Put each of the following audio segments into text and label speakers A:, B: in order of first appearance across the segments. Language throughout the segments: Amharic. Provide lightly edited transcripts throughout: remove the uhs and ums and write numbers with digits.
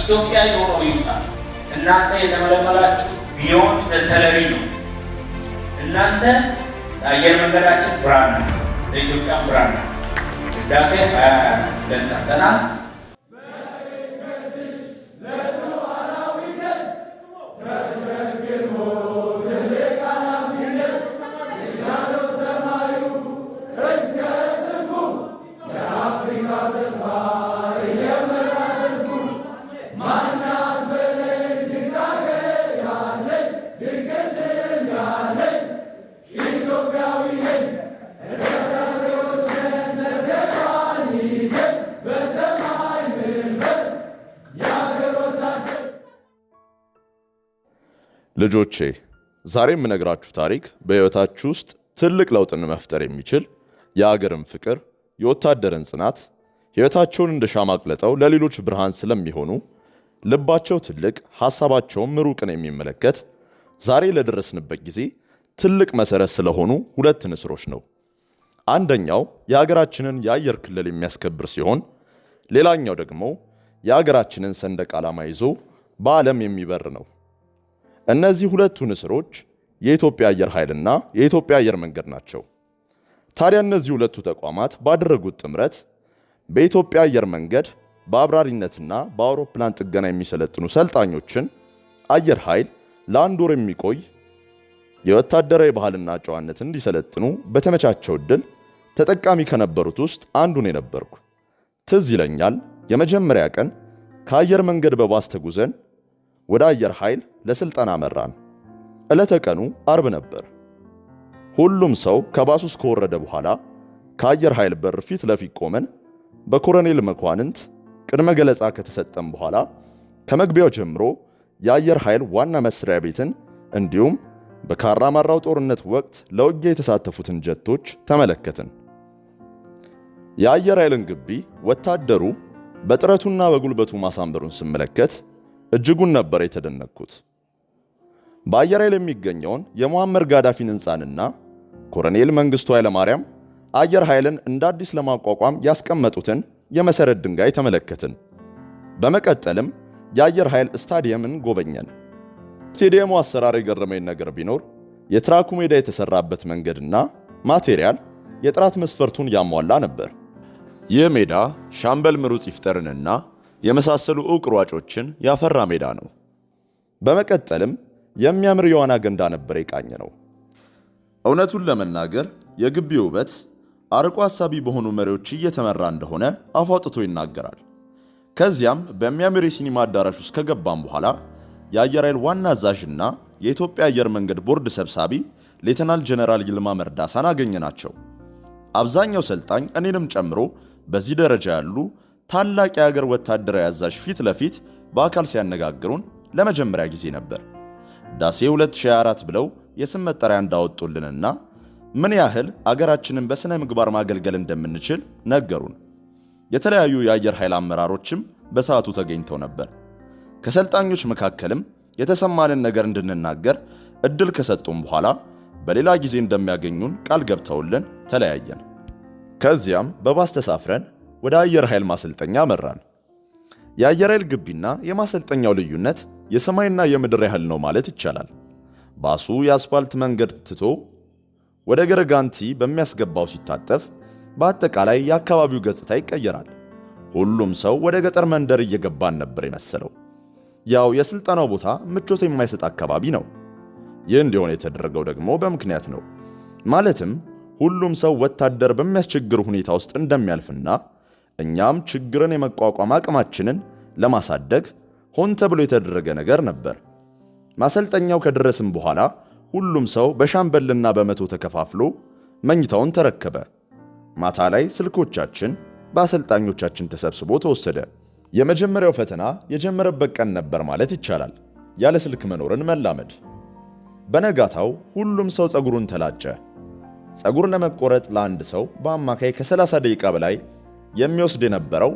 A: ኢትዮጵያ ኖሮ ይውጣል። እናንተ የተመለመላችሁ ቢዮንድ ዘ ሰለሪ ነው። እናንተ የአየር መንገዳችን ብርሃን ነው፣ ለኢትዮጵያ ብርሃን ነው። ህዳሴ 22 አጠናል።
B: ልጆቼ ዛሬ የምነግራችሁ ታሪክ በህይወታችሁ ውስጥ ትልቅ ለውጥን መፍጠር የሚችል የአገርን ፍቅር፣ የወታደርን ጽናት፣ ህይወታቸውን እንደ ሻማ አቅልጠው ለሌሎች ብርሃን ስለሚሆኑ ልባቸው ትልቅ ሐሳባቸውም ሩቅን የሚመለከት ዛሬ ለደረስንበት ጊዜ ትልቅ መሰረት ስለሆኑ ሁለት ንስሮች ነው። አንደኛው የሀገራችንን የአየር ክልል የሚያስከብር ሲሆን ሌላኛው ደግሞ የሀገራችንን ሰንደቅ ዓላማ ይዞ በዓለም የሚበር ነው። እነዚህ ሁለቱ ንስሮች የኢትዮጵያ አየር ኃይልና የኢትዮጵያ አየር መንገድ ናቸው። ታዲያ እነዚህ ሁለቱ ተቋማት ባደረጉት ጥምረት በኢትዮጵያ አየር መንገድ በአብራሪነትና በአውሮፕላን ጥገና የሚሰለጥኑ ሰልጣኞችን አየር ኃይል ለአንድ ወር የሚቆይ የወታደራዊ ባህልና ጨዋነት እንዲሰለጥኑ በተመቻቸው ዕድል ተጠቃሚ ከነበሩት ውስጥ አንዱን የነበርኩ። ትዝ ይለኛል የመጀመሪያ ቀን ከአየር መንገድ በባስ ተጉዘን ወደ አየር ኃይል ለስልጠና መራን። ዕለተ ቀኑ አርብ ነበር። ሁሉም ሰው ከባሱ ከወረደ በኋላ ከአየር ኃይል በር ፊት ለፊት ቆመን በኮሎኔል መኳንንት ቅድመ ገለጻ ከተሰጠን በኋላ ከመግቢያው ጀምሮ የአየር ኃይል ዋና መስሪያ ቤትን እንዲሁም በካራማራው ጦርነት ወቅት ለውጊያ የተሳተፉትን ጀቶች ተመለከትን። የአየር ኃይልን ግቢ ወታደሩ በጥረቱና በጉልበቱ ማሳመሩን ስመለከት እጅጉን ነበር የተደነቅኩት። በአየር ኃይል የሚገኘውን የሙአመር ጋዳፊን ሕንፃንና ኮሎኔል መንግስቱ ኃይለማርያም አየር ኃይልን እንደ አዲስ ለማቋቋም ያስቀመጡትን የመሰረት ድንጋይ ተመለከትን። በመቀጠልም የአየር ኃይል ስታዲየምን ጎበኘን። ስታዲየሙ አሰራር የገረመኝ ነገር ቢኖር የትራኩ ሜዳ የተሰራበት መንገድና ማቴሪያል የጥራት መስፈርቱን ያሟላ ነበር። ይህ ሜዳ ሻምበል ምሩጽ ይፍጠርንና የመሳሰሉ ዕውቅ ሯጮችን ያፈራ ሜዳ ነው። በመቀጠልም የሚያምር የዋና ገንዳ ነበር የቃኘ ነው። እውነቱን ለመናገር የግቢው ውበት አርቆ ሐሳቢ በሆኑ መሪዎች እየተመራ እንደሆነ አፍ አውጥቶ ይናገራል። ከዚያም በሚያምር የሲኒማ አዳራሽ ውስጥ ከገባም በኋላ የአየር ኃይል ዋና አዛዥና የኢትዮጵያ አየር መንገድ ቦርድ ሰብሳቢ ሌተናል ጀነራል ይልማ መርዳሳን አገኘናቸው። አብዛኛው ሰልጣኝ እኔንም ጨምሮ በዚህ ደረጃ ያሉ ታላቅ የሀገር ወታደራዊ አዛዥ ፊት ለፊት በአካል ሲያነጋግሩን ለመጀመሪያ ጊዜ ነበር። ዳሴ 2024 ብለው የስም መጠሪያ እንዳወጡልንና ምን ያህል አገራችንን በስነ ምግባር ማገልገል እንደምንችል ነገሩን። የተለያዩ የአየር ኃይል አመራሮችም በሰዓቱ ተገኝተው ነበር። ከሰልጣኞች መካከልም የተሰማንን ነገር እንድንናገር እድል ከሰጡን በኋላ በሌላ ጊዜ እንደሚያገኙን ቃል ገብተውልን ተለያየን። ከዚያም በባስ ተሳፍረን ወደ አየር ኃይል ማሰልጠኛ መራን። የአየር ኃይል ግቢና የማሰልጠኛው ልዩነት የሰማይና የምድር ያህል ነው ማለት ይቻላል። ባሱ የአስፋልት መንገድ ትቶ ወደ ገረጋንቲ በሚያስገባው ሲታጠፍ በአጠቃላይ የአካባቢው ገጽታ ይቀየራል። ሁሉም ሰው ወደ ገጠር መንደር እየገባን ነበር የመሰለው። ያው የስልጠናው ቦታ ምቾት የማይሰጥ አካባቢ ነው። ይህ እንዲሆን የተደረገው ደግሞ በምክንያት ነው። ማለትም ሁሉም ሰው ወታደር በሚያስቸግር ሁኔታ ውስጥ እንደሚያልፍና እኛም ችግርን የመቋቋም አቅማችንን ለማሳደግ ሆን ተብሎ የተደረገ ነገር ነበር። ማሰልጠኛው ከደረስም በኋላ ሁሉም ሰው በሻምበልና በመቶ ተከፋፍሎ መኝታውን ተረከበ። ማታ ላይ ስልኮቻችን በአሰልጣኞቻችን ተሰብስቦ ተወሰደ። የመጀመሪያው ፈተና የጀመረበት ቀን ነበር ማለት ይቻላል፣ ያለ ስልክ መኖርን መላመድ። በነጋታው ሁሉም ሰው ፀጉሩን ተላጨ። ፀጉር ለመቆረጥ ለአንድ ሰው በአማካይ ከ30 ደቂቃ በላይ የሚወስድ የነበረው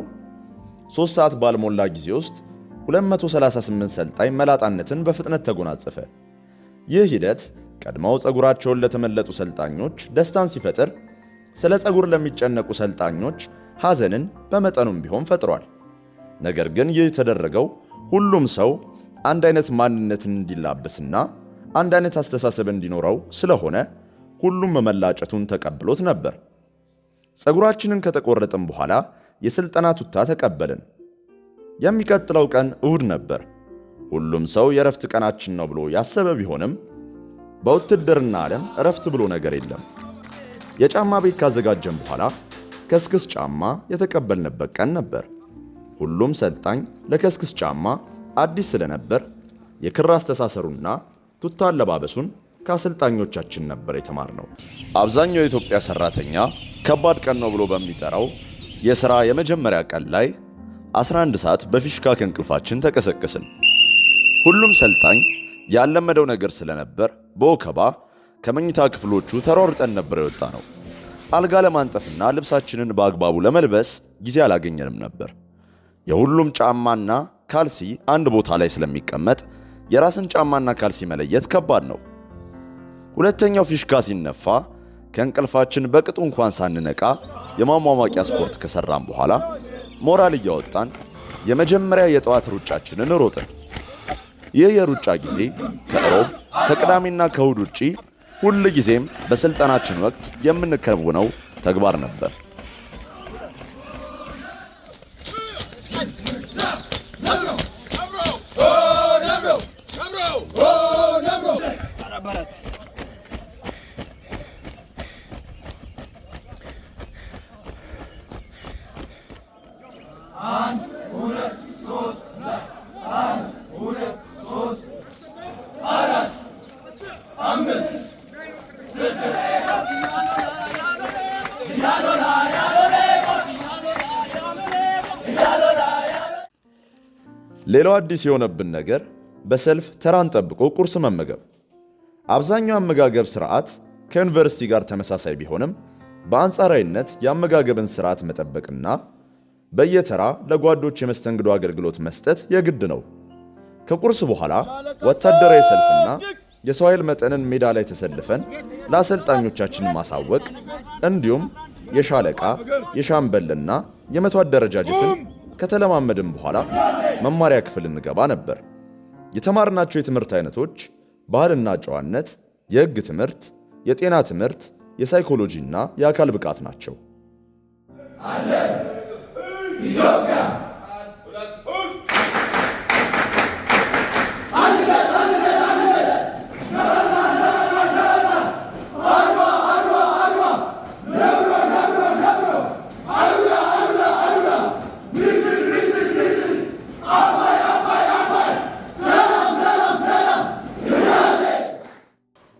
B: 3 ሰዓት ባልሞላ ጊዜ ውስጥ 238 ሰልጣኝ መላጣነትን በፍጥነት ተጎናጸፈ። ይህ ሂደት ቀድመው ፀጉራቸውን ለተመለጡ ሰልጣኞች ደስታን ሲፈጥር፣ ስለ ፀጉር ለሚጨነቁ ሰልጣኞች ሐዘንን በመጠኑም ቢሆን ፈጥሯል። ነገር ግን ይህ የተደረገው ሁሉም ሰው አንድ አይነት ማንነትን እንዲላበስና አንድ አይነት አስተሳሰብ እንዲኖረው ስለሆነ ሁሉም መላጨቱን ተቀብሎት ነበር። ፀጉራችንን ከተቆረጥን በኋላ የሥልጠና ቱታ ተቀበልን። የሚቀጥለው ቀን እሁድ ነበር። ሁሉም ሰው የእረፍት ቀናችን ነው ብሎ ያሰበ ቢሆንም በውትድርና ዓለም እረፍት ብሎ ነገር የለም። የጫማ ቤት ካዘጋጀን በኋላ ከስክስ ጫማ የተቀበልንበት ቀን ነበር። ሁሉም ሰልጣኝ ለከስክስ ጫማ አዲስ ስለነበር የክር አስተሳሰሩና ቱታ አለባበሱን ከአሰልጣኞቻችን ነበር የተማርነው። አብዛኛው የኢትዮጵያ ሰራተኛ ከባድ ቀን ነው ብሎ በሚጠራው የሥራ የመጀመሪያ ቀን ላይ 11 ሰዓት በፊሽካ ከእንቅልፋችን ተቀሰቀስን። ሁሉም ሰልጣኝ ያለመደው ነገር ስለነበር በወከባ ከመኝታ ክፍሎቹ ተሯርጠን ነበር የወጣ ነው። አልጋ ለማንጠፍና ልብሳችንን በአግባቡ ለመልበስ ጊዜ አላገኘንም ነበር። የሁሉም ጫማና ካልሲ አንድ ቦታ ላይ ስለሚቀመጥ የራስን ጫማና ካልሲ መለየት ከባድ ነው። ሁለተኛው ፊሽካ ሲነፋ ከእንቅልፋችን በቅጡ እንኳን ሳንነቃ የማሟሟቂያ ስፖርት ከሰራን በኋላ ሞራል እያወጣን የመጀመሪያ የጠዋት ሩጫችንን ሮጥን። ይህ የሩጫ ጊዜ ከእሮብ ከቅዳሜና ከእሁድ ውጪ ሁል ጊዜም በስልጠናችን ወቅት የምንከውነው ተግባር ነበር። ሌላው አዲስ የሆነብን ነገር በሰልፍ ተራን ጠብቆ ቁርስ መመገብ። አብዛኛው አመጋገብ ስርዓት ከዩኒቨርሲቲ ጋር ተመሳሳይ ቢሆንም በአንጻራዊነት የአመጋገብን ስርዓት መጠበቅና በየተራ ለጓዶች የመስተንግዶ አገልግሎት መስጠት የግድ ነው። ከቁርስ በኋላ ወታደራዊ ሰልፍና የሰው ኃይል መጠንን ሜዳ ላይ ተሰልፈን ለአሰልጣኞቻችን ማሳወቅ እንዲሁም የሻለቃ የሻምበልና የመቶ አደረጃጀትን ከተለማመድን በኋላ መማሪያ ክፍል እንገባ ነበር። የተማርናቸው የትምህርት አይነቶች ባህልና ጨዋነት፣ የሕግ ትምህርት፣ የጤና ትምህርት፣ የሳይኮሎጂና የአካል ብቃት ናቸው።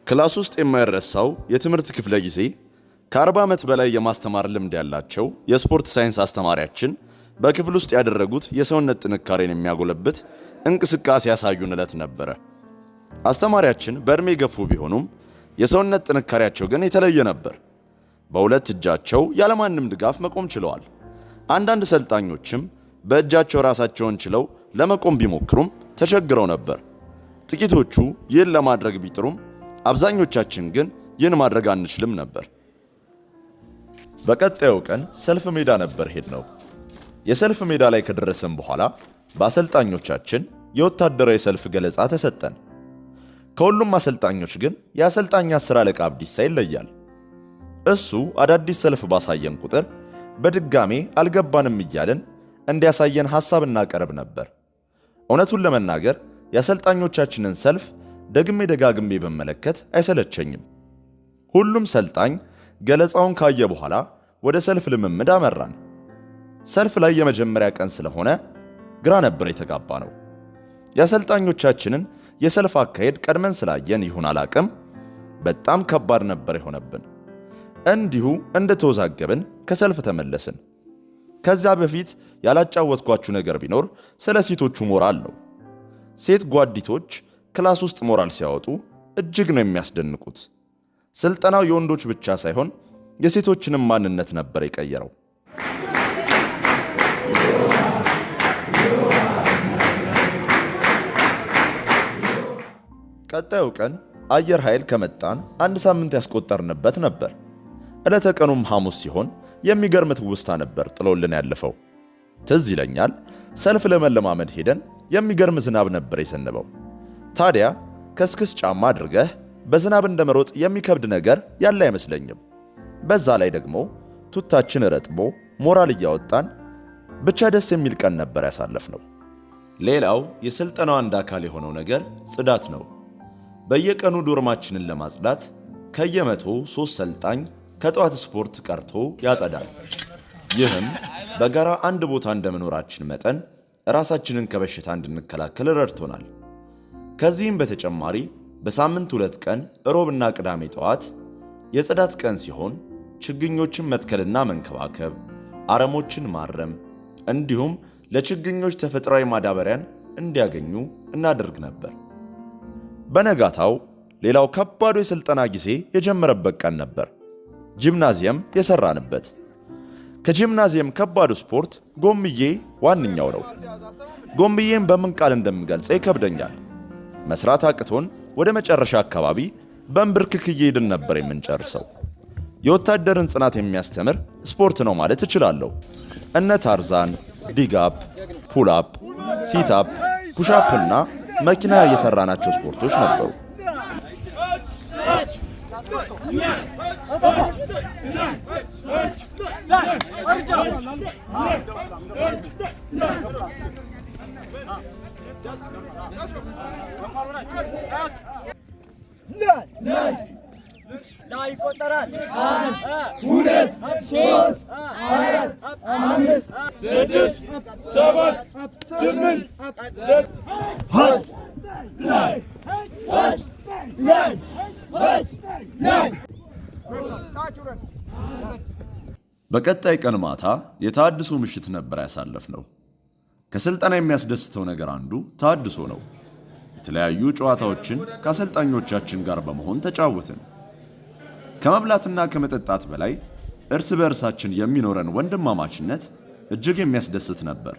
B: ክላስ ውስጥ የማይረሳው የትምህርት ክፍለ ጊዜ ከ40 ዓመት በላይ የማስተማር ልምድ ያላቸው የስፖርት ሳይንስ አስተማሪያችን በክፍል ውስጥ ያደረጉት የሰውነት ጥንካሬን የሚያጎለብት እንቅስቃሴ ያሳዩን ዕለት ነበረ። አስተማሪያችን በእድሜ ገፉ ቢሆኑም የሰውነት ጥንካሬያቸው ግን የተለየ ነበር። በሁለት እጃቸው ያለማንም ድጋፍ መቆም ችለዋል። አንዳንድ ሰልጣኞችም በእጃቸው ራሳቸውን ችለው ለመቆም ቢሞክሩም ተቸግረው ነበር። ጥቂቶቹ ይህን ለማድረግ ቢጥሩም አብዛኞቻችን ግን ይህን ማድረግ አንችልም ነበር። በቀጣዩ ቀን ሰልፍ ሜዳ ነበር ሄድነው። የሰልፍ ሜዳ ላይ ከደረሰን በኋላ በአሰልጣኞቻችን የወታደራዊ ሰልፍ ገለጻ ተሰጠን። ከሁሉም አሰልጣኞች ግን የአሰልጣኝ 10 አለቃ አብዲሳ ይለያል። እሱ አዳዲስ ሰልፍ ባሳየን ቁጥር በድጋሜ አልገባንም እያልን እንዲያሳየን ሐሳብ እናቀርብ ነበር። እውነቱን ለመናገር የአሰልጣኞቻችንን ሰልፍ ደግሜ ደጋግሜ በመለከት አይሰለቸኝም። ሁሉም ሰልጣኝ ገለጻውን ካየ በኋላ ወደ ሰልፍ ልምምድ አመራን። ሰልፍ ላይ የመጀመሪያ ቀን ስለሆነ ግራ ነበር የተጋባ ነው። የአሰልጣኞቻችንን የሰልፍ አካሄድ ቀድመን ስላየን ይሁን አላቅም በጣም ከባድ ነበር የሆነብን። እንዲሁ እንደተወዛገብን ከሰልፍ ተመለስን። ከዚያ በፊት ያላጫወትኳችሁ ነገር ቢኖር ስለ ሴቶቹ ሞራል ነው። ሴት ጓዲቶች ክላስ ውስጥ ሞራል ሲያወጡ እጅግ ነው የሚያስደንቁት። ስልጠናው የወንዶች ብቻ ሳይሆን የሴቶችንም ማንነት ነበር የቀየረው። ቀጣዩ ቀን አየር ኃይል ከመጣን 1 ሳምንት ያስቆጠርንበት ነበር። ዕለተ ቀኑም ሐሙስ ሲሆን የሚገርም ትውስታ ነበር ጥሎልን ያለፈው። ትዝ ይለኛል ሰልፍ ለመለማመድ ሄደን የሚገርም ዝናብ ነበር የሰነበው። ታዲያ ከስክስ ጫማ አድርገህ በዝናብ እንደመሮጥ የሚከብድ ነገር ያለ አይመስለኝም። በዛ ላይ ደግሞ ቱታችን ረጥቦ ሞራል እያወጣን ብቻ ደስ የሚል ቀን ነበር ያሳለፍነው። ሌላው የስልጠናው አንድ አካል የሆነው ነገር ጽዳት ነው። በየቀኑ ዶርማችንን ለማጽዳት ከየመቶ 3 ሰልጣኝ ከጠዋት ስፖርት ቀርቶ ያጸዳል። ይህም በጋራ አንድ ቦታ እንደመኖራችን መጠን ራሳችንን ከበሽታ እንድንከላከል ረድቶናል። ከዚህም በተጨማሪ በሳምንት 2 ቀን ሮብና ቅዳሜ ጠዋት የጽዳት ቀን ሲሆን ችግኞችን መትከልና መንከባከብ፣ አረሞችን ማረም እንዲሁም ለችግኞች ተፈጥሯዊ ማዳበሪያን እንዲያገኙ እናደርግ ነበር። በነጋታው ሌላው ከባዱ የሥልጠና ጊዜ የጀመረበት ቀን ነበር፣ ጂምናዚየም የሰራንበት። ከጂምናዚየም ከባዱ ስፖርት ጎምዬ ዋነኛው ነው። ጎምዬን በምን ቃል እንደምገልጸው ይከብደኛል። መስራት አቅቶን ወደ መጨረሻ አካባቢ በእንብርክክ እየሄድን ነበር የምንጨርሰው። የወታደርን ጽናት የሚያስተምር ስፖርት ነው ማለት እችላለሁ። እነ ታርዛን፣ ዲጋፕ፣ ፑልአፕ፣ ሲታፕ፣ ፑሻፕና መኪና የሰራናቸው ስፖርቶች ነበሩ። በቀጣይ ቀን ማታ የታድሶ ምሽት ነበር ያሳለፍነው። ከስልጠና የሚያስደስተው ነገር አንዱ ታድሶ ነው። የተለያዩ ጨዋታዎችን ከአሰልጣኞቻችን ጋር በመሆን ተጫወትን። ከመብላትና ከመጠጣት በላይ እርስ በእርሳችን የሚኖረን ወንድማማችነት እጅግ የሚያስደስት ነበር።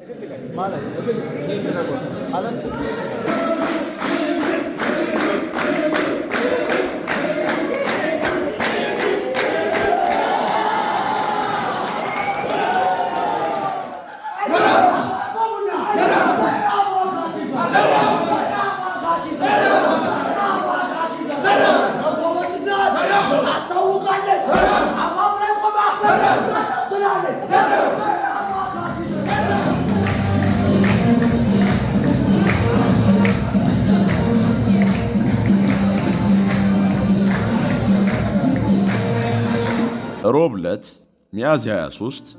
B: ሮብ ዕለት ሚያዝያ 23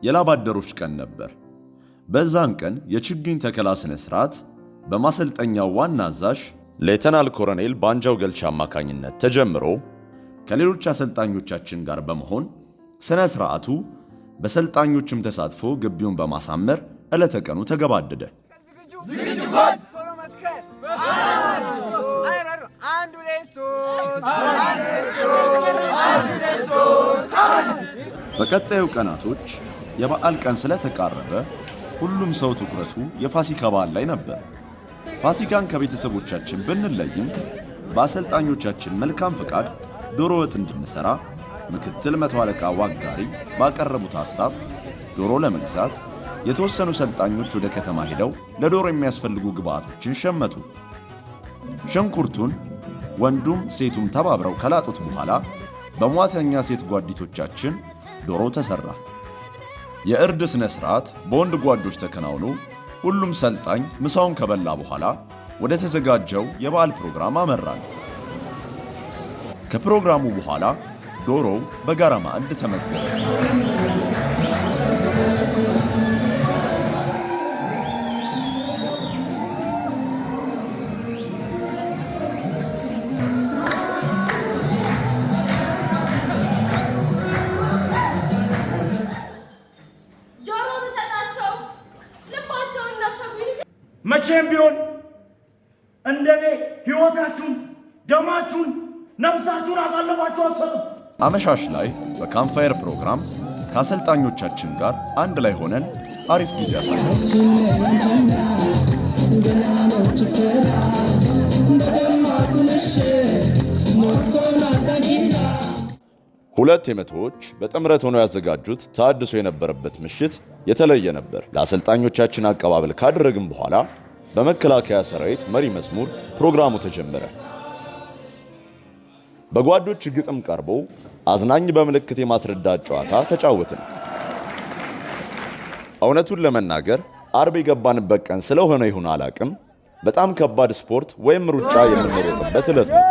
B: የላብ አደሮች ቀን ነበር። በዛን ቀን የችግኝ ተከላ ስነ ስርዓት በማሰልጠኛው ዋና አዛዥ ሌተናል ኮሎኔል ባንጃው ገልቻ አማካኝነት ተጀምሮ ከሌሎች አሰልጣኞቻችን ጋር በመሆን ስነ ስርዓቱ በሰልጣኞችም ተሳትፎ ግቢውን በማሳመር ዕለተ ቀኑ ተገባደደ። በቀጣዩ ቀናቶች የበዓል ቀን ስለተቃረበ ሁሉም ሰው ትኩረቱ የፋሲካ በዓል ላይ ነበር። ፋሲካን ከቤተሰቦቻችን ብንለይም በአሰልጣኞቻችን መልካም ፈቃድ ዶሮ ወጥ እንድንሰራ ምክትል መቶ አለቃ ዋጋሪ ባቀረቡት ሐሳብ ዶሮ ለመግዛት የተወሰኑ ሰልጣኞች ወደ ከተማ ሄደው ለዶሮ የሚያስፈልጉ ግብአቶችን ሸመቱ። ሽንኩርቱን ወንዱም ሴቱም ተባብረው ከላጡት በኋላ በሟተኛ ሴት ጓዲቶቻችን ዶሮ ተሰራ። የእርድ ስነ ስርዓት በወንድ ጓዶች ተከናውኖ ሁሉም ሰልጣኝ ምሳውን ከበላ በኋላ ወደ ተዘጋጀው የበዓል ፕሮግራም አመራን። ከፕሮግራሙ በኋላ ዶሮው በጋራ ማዕድ ተመገበ።
C: መቼም ቢሆን እንደኔ ሕይወታችሁን፣ ደማችሁን፣ ነፍሳችሁን አሳልፋችሁ አሰጡ።
B: አመሻሽ ላይ በካምፕፋየር ፕሮግራም ከአሰልጣኞቻችን ጋር አንድ ላይ ሆነን አሪፍ ጊዜ አሳለፍን። ሁለት የመቶዎች በጥምረት ሆነው ያዘጋጁት ተሐድሶ የነበረበት ምሽት የተለየ ነበር። ለአሰልጣኞቻችን አቀባበል ካደረግን በኋላ በመከላከያ ሰራዊት መሪ መዝሙር ፕሮግራሙ ተጀመረ። በጓዶች ግጥም ቀርቦ አዝናኝ በምልክት የማስረዳት ጨዋታ ተጫወትን። እውነቱን ለመናገር አርብ የገባንበት ቀን ስለሆነ ይሁን አላቅም በጣም ከባድ ስፖርት ወይም ሩጫ የምንሮጥበት ዕለት ነው።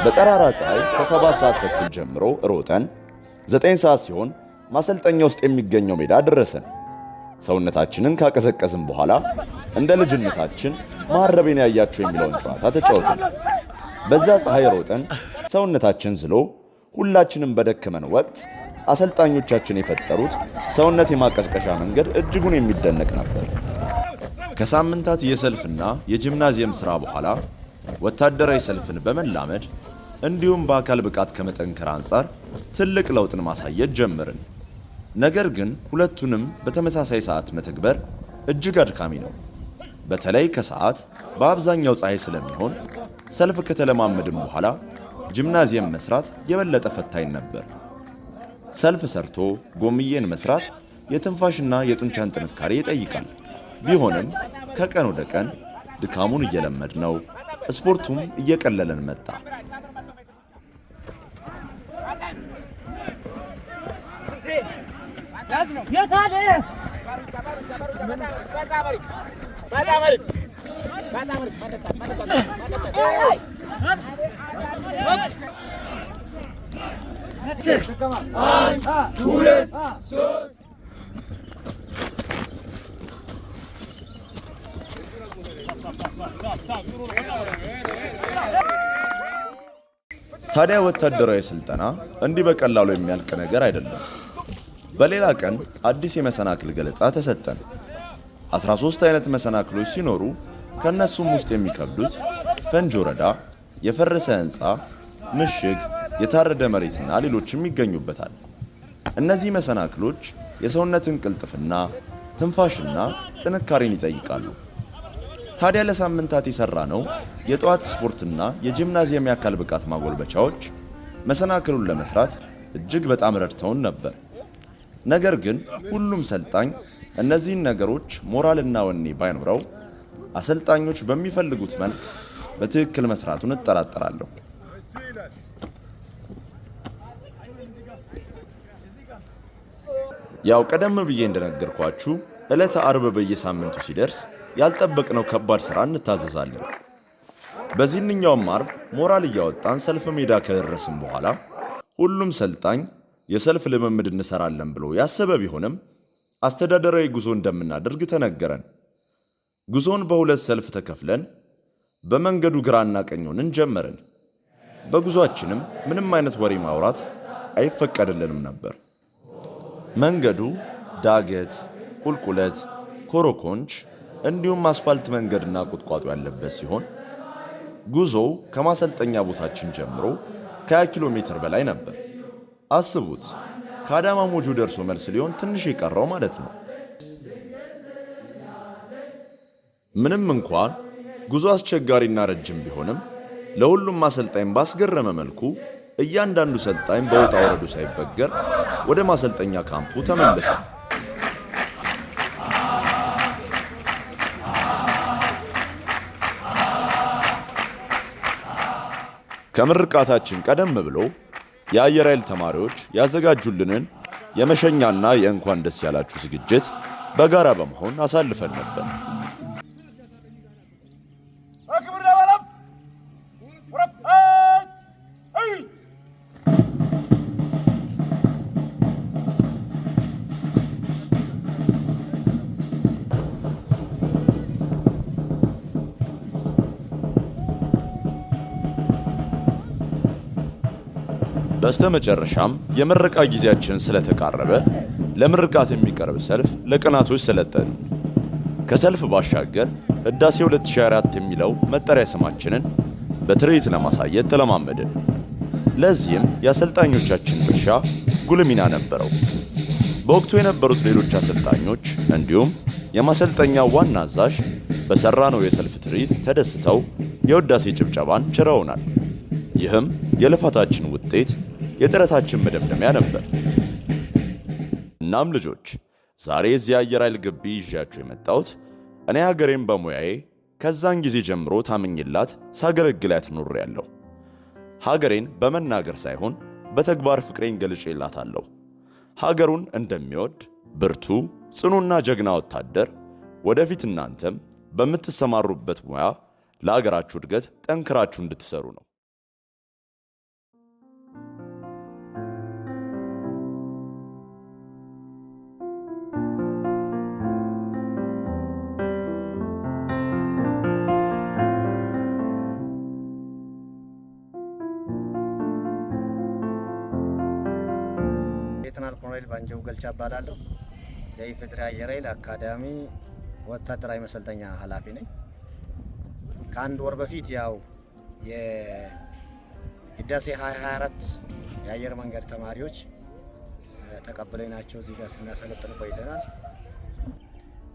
B: በጠራራ ፀሐይ ከ7 ሰዓት ተኩል ጀምሮ ሮጠን 9 ሰዓት ሲሆን ማሰልጠኛ ውስጥ የሚገኘው ሜዳ ደረሰን። ሰውነታችንን ካቀዘቀዝን በኋላ እንደ ልጅነታችን ማረቤን ያያችሁ የሚለውን ጨዋታ ተጫወትን። በዛ ፀሐይ ሮጠን ሰውነታችን ዝሎ ሁላችንም በደከመን ወቅት አሰልጣኞቻችን የፈጠሩት ሰውነት የማቀዝቀሻ መንገድ እጅጉን የሚደነቅ ነበር። ከሳምንታት የሰልፍና የጂምናዚየም ሥራ በኋላ ወታደራዊ ሰልፍን በመላመድ እንዲሁም በአካል ብቃት ከመጠንከር አንጻር ትልቅ ለውጥን ማሳየት ጀመርን። ነገር ግን ሁለቱንም በተመሳሳይ ሰዓት መተግበር እጅግ አድካሚ ነው። በተለይ ከሰዓት በአብዛኛው ፀሐይ ስለሚሆን ሰልፍ ከተለማመድን በኋላ ጂምናዚየም መስራት የበለጠ ፈታኝ ነበር። ሰልፍ ሰርቶ ጎምዬን መስራት የትንፋሽና የጡንቻን ጥንካሬ ይጠይቃል። ቢሆንም ከቀን ወደ ቀን ድካሙን እየለመድነው ስፖርቱም እየቀለለን መጣ። ታዲያ ወታደራዊ ስልጠና እንዲህ በቀላሉ የሚያልቅ ነገር አይደለም። በሌላ ቀን አዲስ የመሰናክል ገለጻ ተሰጠን። 13 አይነት መሰናክሎች ሲኖሩ ከነሱም ውስጥ የሚከብዱት ፈንጅ ወረዳ፣ የፈረሰ ህንፃ፣ ምሽግ፣ የታረደ መሬትና ሌሎችም ይገኙበታል። እነዚህ መሰናክሎች የሰውነትን ቅልጥፍና፣ ትንፋሽና ጥንካሬን ይጠይቃሉ። ታዲያ ለሳምንታት የሰራነው የጠዋት ስፖርትና የጂምናዚየም የአካል ብቃት ማጎልበቻዎች መሰናክሉን ለመስራት እጅግ በጣም ረድተውን ነበር። ነገር ግን ሁሉም ሰልጣኝ እነዚህን ነገሮች ሞራልና ወኔ ባይኖረው አሰልጣኞች በሚፈልጉት መልክ በትክክል መስራቱን እጠራጠራለሁ። ያው ቀደም ብዬ እንደነገርኳችሁ ዕለተ አርብ በየሳምንቱ ሲደርስ ያልጠበቅነው ከባድ ሥራ እንታዘዛለን። በዚህኛውም አርብ ሞራል እያወጣን ሰልፍ ሜዳ ከደረስን በኋላ ሁሉም ሰልጣኝ የሰልፍ ልምምድ እንሰራለን ብሎ ያሰበ ቢሆንም አስተዳደራዊ ጉዞ እንደምናደርግ ተነገረን። ጉዞን በሁለት ሰልፍ ተከፍለን በመንገዱ ግራና ቀኝ ሆነን ጀመርን። በጉዟችንም ምንም አይነት ወሬ ማውራት አይፈቀድልንም ነበር። መንገዱ ዳገት፣ ቁልቁለት፣ ኮረኮንች እንዲሁም አስፋልት መንገድና ቁጥቋጦ ያለበት ሲሆን ጉዞው ከማሰልጠኛ ቦታችን ጀምሮ ከ20 ኪሎ ሜትር በላይ ነበር። አስቡት፣ ከአዳማ ሞጆ ደርሶ መልስ ሊሆን ትንሽ የቀረው ማለት ነው። ምንም እንኳን ጉዞ አስቸጋሪና ረጅም ቢሆንም ለሁሉም አሰልጣኝ ባስገረመ መልኩ እያንዳንዱ ሰልጣኝ በውጣ ወረዱ ሳይበገር ወደ ማሰልጠኛ ካምፑ ተመለሰ። ከምርቃታችን ቀደም ብሎ የአየር ኃይል ተማሪዎች ያዘጋጁልንን የመሸኛና የእንኳን ደስ ያላችሁ ዝግጅት በጋራ በመሆን አሳልፈን ነበር። በስተመጨረሻም የምረቃ ጊዜያችን ስለተቃረበ ለምርቃት የሚቀርብ ሰልፍ ለቀናቶች ሰለጠን። ከሰልፍ ባሻገር ህዳሴ 2024 የሚለው መጠሪያ ስማችንን በትርኢት ለማሳየት ተለማመድን። ለዚህም የአሰልጣኞቻችን ድርሻ ጉልህ ሚና ነበረው። በወቅቱ የነበሩት ሌሎች አሰልጣኞች እንዲሁም የማሰልጠኛው ዋና አዛዥ በሰራነው የሰልፍ ትርኢት ተደስተው የውዳሴ ጭብጨባን ችረውናል። ይህም የልፋታችን ውጤት የጥረታችን መደምደሚያ ነበር። እናም ልጆች ዛሬ እዚህ አየር ኃይል ግቢ ይዣችሁ የመጣሁት እኔ ሀገሬን በሙያዬ ከዛን ጊዜ ጀምሮ ታምኝላት ሳገለግላት ኖሬያለሁ። ሀገሬን በመናገር ሳይሆን በተግባር ፍቅሬን ገልጬላታለሁ። ሀገሩን እንደሚወድ ብርቱ ጽኑና ጀግና ወታደር ወደፊት እናንተም በምትሰማሩበት ሙያ ለሀገራችሁ እድገት ጠንክራችሁ እንድትሰሩ ነው።
D: ሌተናል ኮሎኔል ባንጃው ገልቻ እባላለሁ። የኢፌዴሪ አየር ኃይል አካዳሚ ወታደራዊ መሰልጠኛ ኃላፊ ነኝ። ከአንድ ወር በፊት ያው የህዳሴ 2024 የአየር መንገድ ተማሪዎች ተቀብለናቸው እዚህ ጋር ስናሰለጥን ቆይተናል።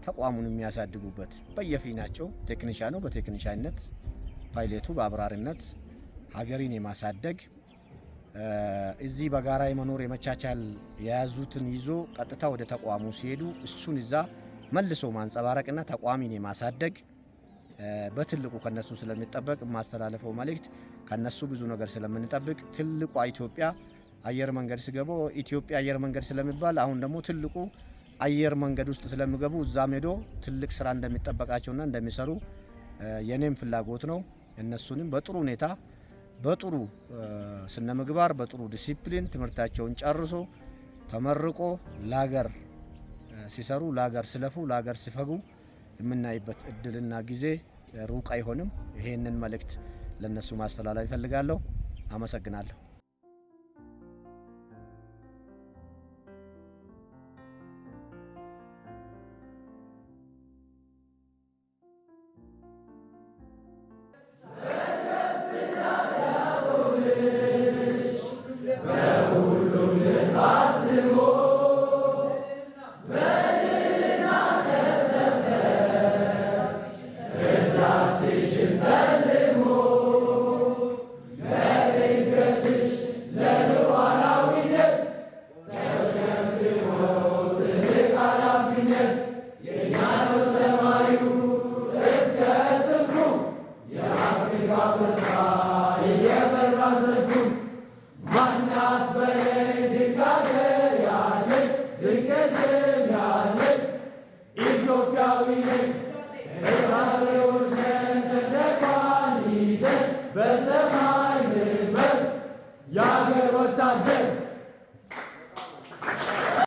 D: ተቋሙን የሚያሳድጉበት በየፊናቸው ቴክኒሻኑ በቴክኒሻንነት፣ ፓይለቱ በአብራሪነት ሀገሪን የማሳደግ እዚህ በጋራ የመኖር የመቻቻል የያዙትን ይዞ ቀጥታ ወደ ተቋሙ ሲሄዱ እሱን እዛ መልሶ ማንጸባረቅና ተቋሚን የማሳደግ በትልቁ ከነሱ ስለሚጠበቅ የማስተላለፈው መልእክት ከነሱ ብዙ ነገር ስለምንጠብቅ ትልቋ ኢትዮጵያ አየር መንገድ ሲገቡ ኢትዮጵያ አየር መንገድ ስለሚባል አሁን ደግሞ ትልቁ አየር መንገድ ውስጥ ስለሚገቡ እዛም ሄዶ ትልቅ ስራ እንደሚጠበቃቸውና እንደሚሰሩ የኔም ፍላጎት ነው። እነሱንም በጥሩ ሁኔታ በጥሩ ስነ ምግባር በጥሩ ዲሲፕሊን ትምህርታቸውን ጨርሶ ተመርቆ ለሀገር ሲሰሩ ለሀገር ሲለፉ ለሀገር ሲፈጉ የምናይበት እድልና ጊዜ ሩቅ አይሆንም። ይሄንን መልእክት ለነሱ ማስተላለፍ እፈልጋለሁ። አመሰግናለሁ።